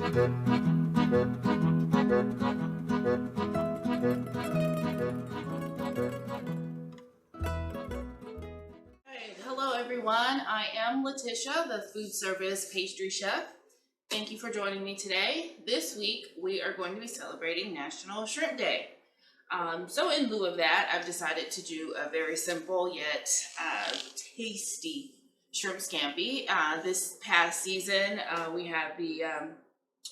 Hello everyone, I am Leticia, the food service pastry chef. Thank you for joining me today. This week we are going to be celebrating National Shrimp Day. So in lieu of that, I've decided to do a very simple yet tasty shrimp scampi. This past season we had the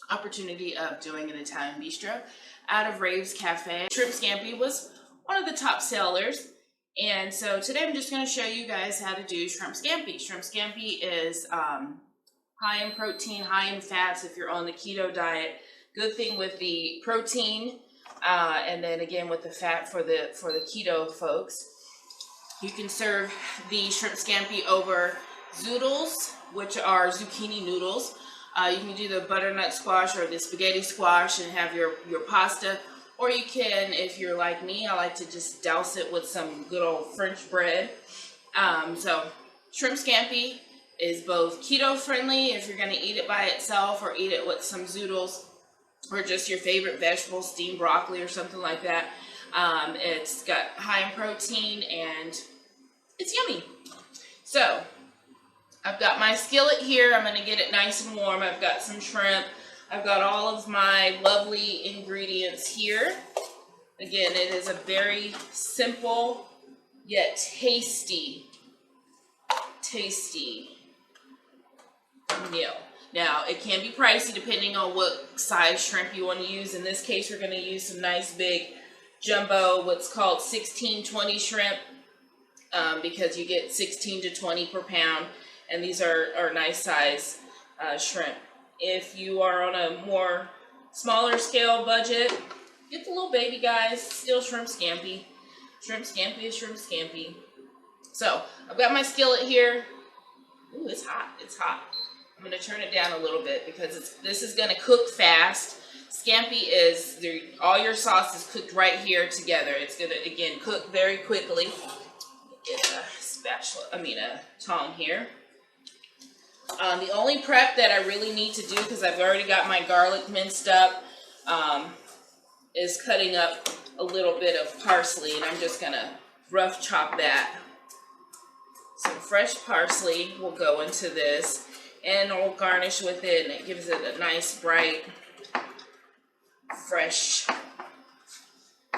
opportunity of doing an Italian bistro out of RaV'es Cafe. Shrimp scampi was one of the top sellers. And so today I'm just going to show you guys how to do shrimp scampi. Shrimp scampi is high in protein, high in fats if you're on the keto diet. Good thing with the protein and then again with the fat for the keto folks. You can serve the shrimp scampi over zoodles, which are zucchini noodles. You can do the butternut squash or the spaghetti squash and have your pasta. Or you can, if you're like me, I like to just douse it with some good old French bread. So shrimp scampi is both keto friendly if you're going to eat it by itself or eat it with some zoodles or just your favorite vegetable, steamed broccoli or something like that. It's got high in protein and it's yummy. So I've got my skillet here. I'm going to get it nice and warm. I've got some shrimp. I've got all of my lovely ingredients here. Again, it is a very simple yet tasty meal. Now, it can be pricey depending on what size shrimp you want to use. In this case, we're going to use some nice big jumbo, what's called 16-20 shrimp, because you get 16 to 20 per pound, and these are nice size shrimp. If you are on a more smaller scale budget, get the little baby guys, still shrimp scampi. Shrimp scampi is shrimp scampi. So, I've got my skillet here. Ooh, it's hot, it's hot. I'm going to turn it down a little bit because this is going to cook fast. Scampi is, all your sauce is cooked right here together. It's going to, again, cook very quickly. Get a tongue here. The only prep that I really need to do, because I've already got my garlic minced up, is cutting up a little bit of parsley, and I'm just going to rough chop that. Some fresh parsley will go into this, and we'll garnish with it, and it gives it a nice, bright, fresh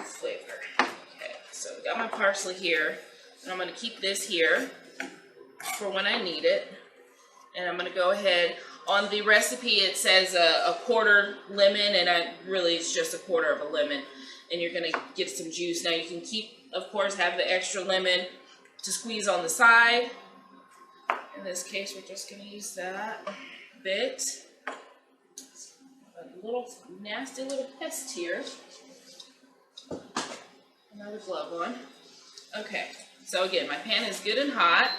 flavor. Okay, so we got my parsley here, and I'm going to keep this here for when I need it. And I'm going to go ahead, on the recipe it says a quarter lemon, and really it's just a quarter of a lemon, and you're going to get some juice. Now you can keep, of course, have the extra lemon to squeeze on the side. In this case, we're just going to use that bit. A little nasty little pest here. Another glove on. Okay, so again, my pan is good and hot.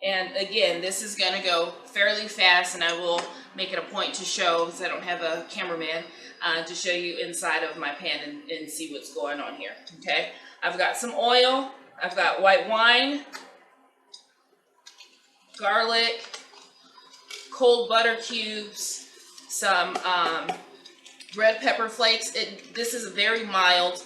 And again, this is going to go fairly fast, and I will make it a point to show, because I don't have a cameraman, to show you inside of my pan and see what's going on here. Okay, I've got some oil, I've got white wine, garlic, cold butter cubes, some red pepper flakes. This is very mild.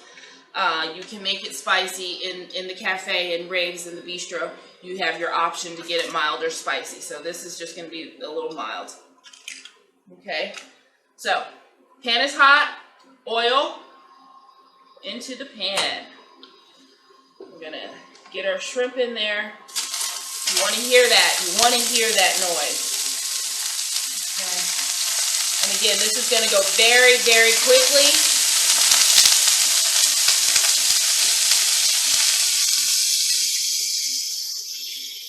You can make it spicy in the cafe and RaV'es in the bistro. You have your option to get it mild or spicy. So this is just going to be a little mild. Okay, so pan is hot, oil into the pan. We're going to get our shrimp in there. You want to hear that. You want to hear that noise. Okay. And again, this is going to go very, very quickly.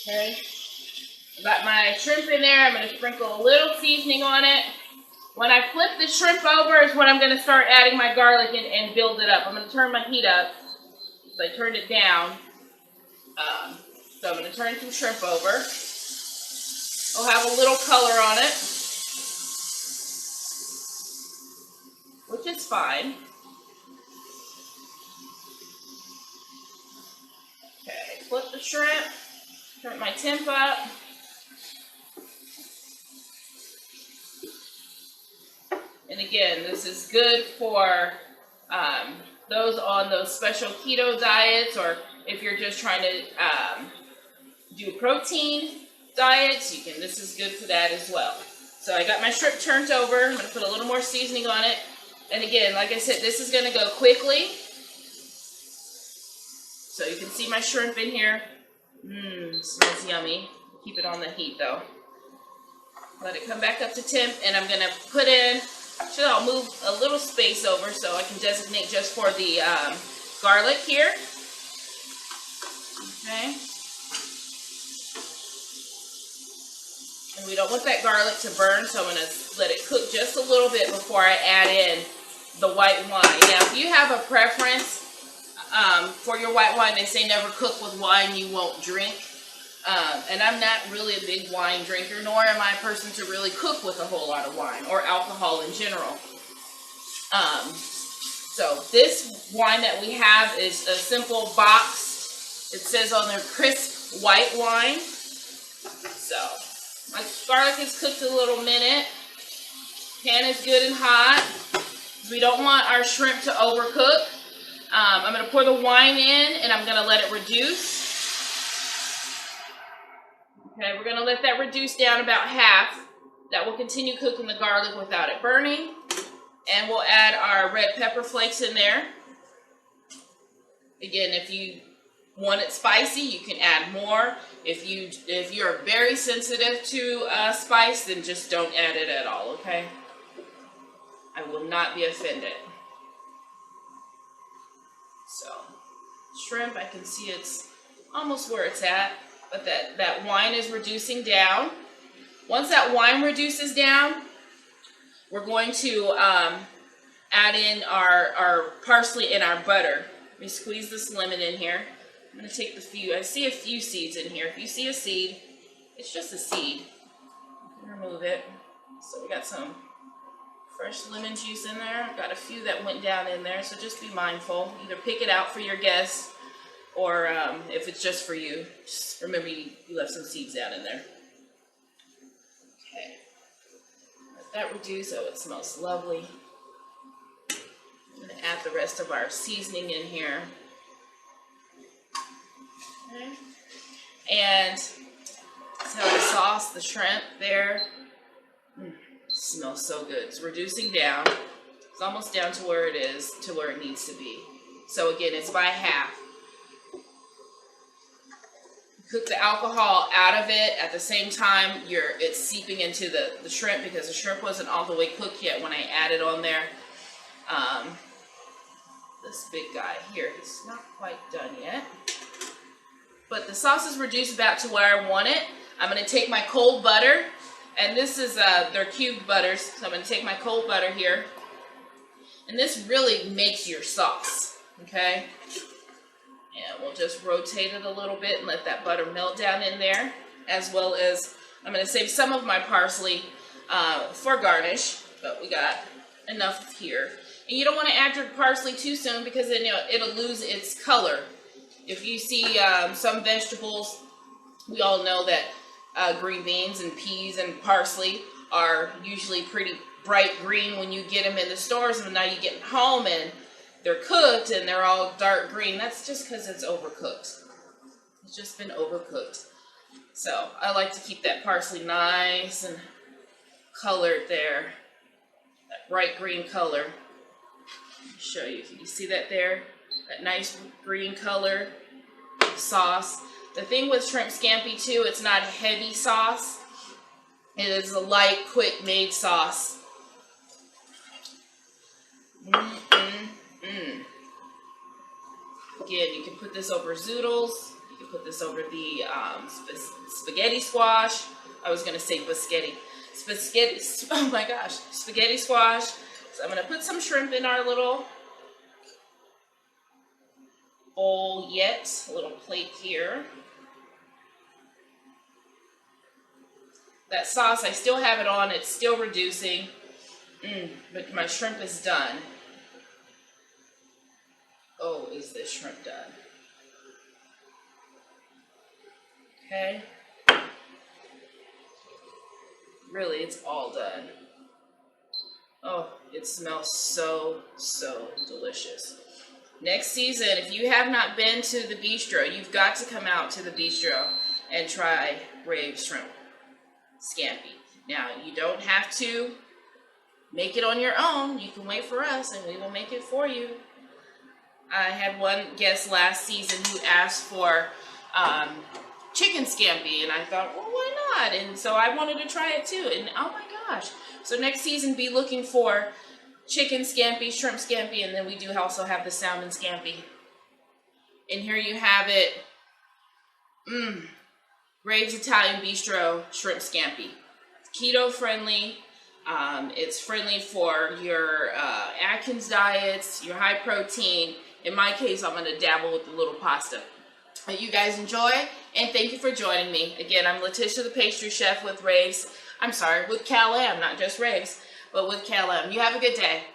Okay, got my shrimp in there. I'm going to sprinkle a little seasoning on it. When I flip the shrimp over is when I'm going to start adding my garlic and build it up. I'm going to turn my heat up. So I turned it down. So I'm going to turn some shrimp over. It'll have a little color on it, which is fine. Okay, flip the shrimp. Turn my temp up. And again, this is good for those on those special keto diets, or if you're just trying to do protein diets, this is good for that as well. So I got my shrimp turned over. I'm going to put a little more seasoning on it. And again, like I said, this is going to go quickly. So you can see my shrimp in here. Smells yummy. Keep it on the heat though. Let it come back up to temp, and I'm going to put in, I'll move a little space over so I can designate just for the garlic here. Okay. And we don't want that garlic to burn, so I'm going to let it cook just a little bit before I add in the white wine. Now, if you have a preference for your white wine, they say never cook with wine you won't drink. And I'm not really a big wine drinker, nor am I a person to really cook with a whole lot of wine or alcohol in general. So this wine that we have is a simple box. It says on there crisp white wine. So my garlic is cooked a little minute. Pan is good and hot. We don't want our shrimp to overcook. I'm going to pour the wine in, and I'm going to let it reduce. Okay, we're going to let that reduce down about half. That will continue cooking the garlic without it burning. And we'll add our red pepper flakes in there. Again, if you want it spicy, you can add more. If you're very sensitive to spice, then just don't add it at all, okay? I will not be offended. So, shrimp, I can see it's almost where it's at, but that wine is reducing down. Once that wine reduces down, we're going to add in our parsley and our butter. Let me squeeze this lemon in here. I'm going to take I see a few seeds in here. If you see a seed, it's just a seed. Remove it. So we got some fresh lemon juice in there. Got a few that went down in there, so just be mindful. Either pick it out for your guests, or if it's just for you, just remember you left some seeds down in there. Okay. Let that reduce. Oh, it smells lovely. I'm going to add the rest of our seasoning in here. Okay. And so the sauce, the shrimp there, smells so good. It's reducing down. It's almost down to where it is, to where it needs to be. So again, it's by half. Cook the alcohol out of it. At the same time, it's seeping into the shrimp, because the shrimp wasn't all the way cooked yet when I added on there. This big guy here, he's not quite done yet. But the sauce is reduced about to where I want it. I'm going to take my cold butter, and this is, they're cubed butters, so I'm going to take my cold butter here. And this really makes your sauce, okay? And we'll just rotate it a little bit and let that butter melt down in there, as well as I'm going to save some of my parsley for garnish, but we got enough here. And you don't want to add your parsley too soon, because then it'll lose its color. If you see some vegetables, we all know that green beans and peas and parsley are usually pretty bright green when you get them in the stores, and now you get home and they're cooked and they're all dark green. That's just because it's overcooked. It's just been overcooked. So I like to keep that parsley nice and colored there. That bright green color. Let me show you. Can you see that there? That nice green color sauce. The thing with shrimp scampi too, it's not a heavy sauce. It is a light, quick made sauce. Again, you can put this over zoodles. You can put this over the spaghetti squash. I was going to say biscotti. Oh my gosh, spaghetti squash. So I'm going to put some shrimp in our little bowl yet, a little plate here. That sauce, I still have it on. It's still reducing. But my shrimp is done. Oh, is this shrimp done? Okay. Really, it's all done. Oh, It smells so, so delicious. Next season, if you have not been to the Bistro, you've got to come out to the Bistro and try RaV'es shrimp scampi. Now, you don't have to make it on your own. You can wait for us and we will make it for you. I had one guest last season who asked for chicken scampi, and I thought, well, why not? And so I wanted to try it too, and oh my gosh. So next season, be looking for chicken scampi, shrimp scampi, and then we do also have the salmon scampi. And here you have it. RaV'es Italian Bistro shrimp scampi. Keto friendly. It's friendly for your Atkins diets, your high protein. In my case, I'm going to dabble with the little pasta. You guys enjoy, and thank you for joining me. Again, I'm Leticia, the pastry chef with RaV'es. I'm sorry, with Cal-Am, not just RaV'es, but with Cal-Am. You have a good day.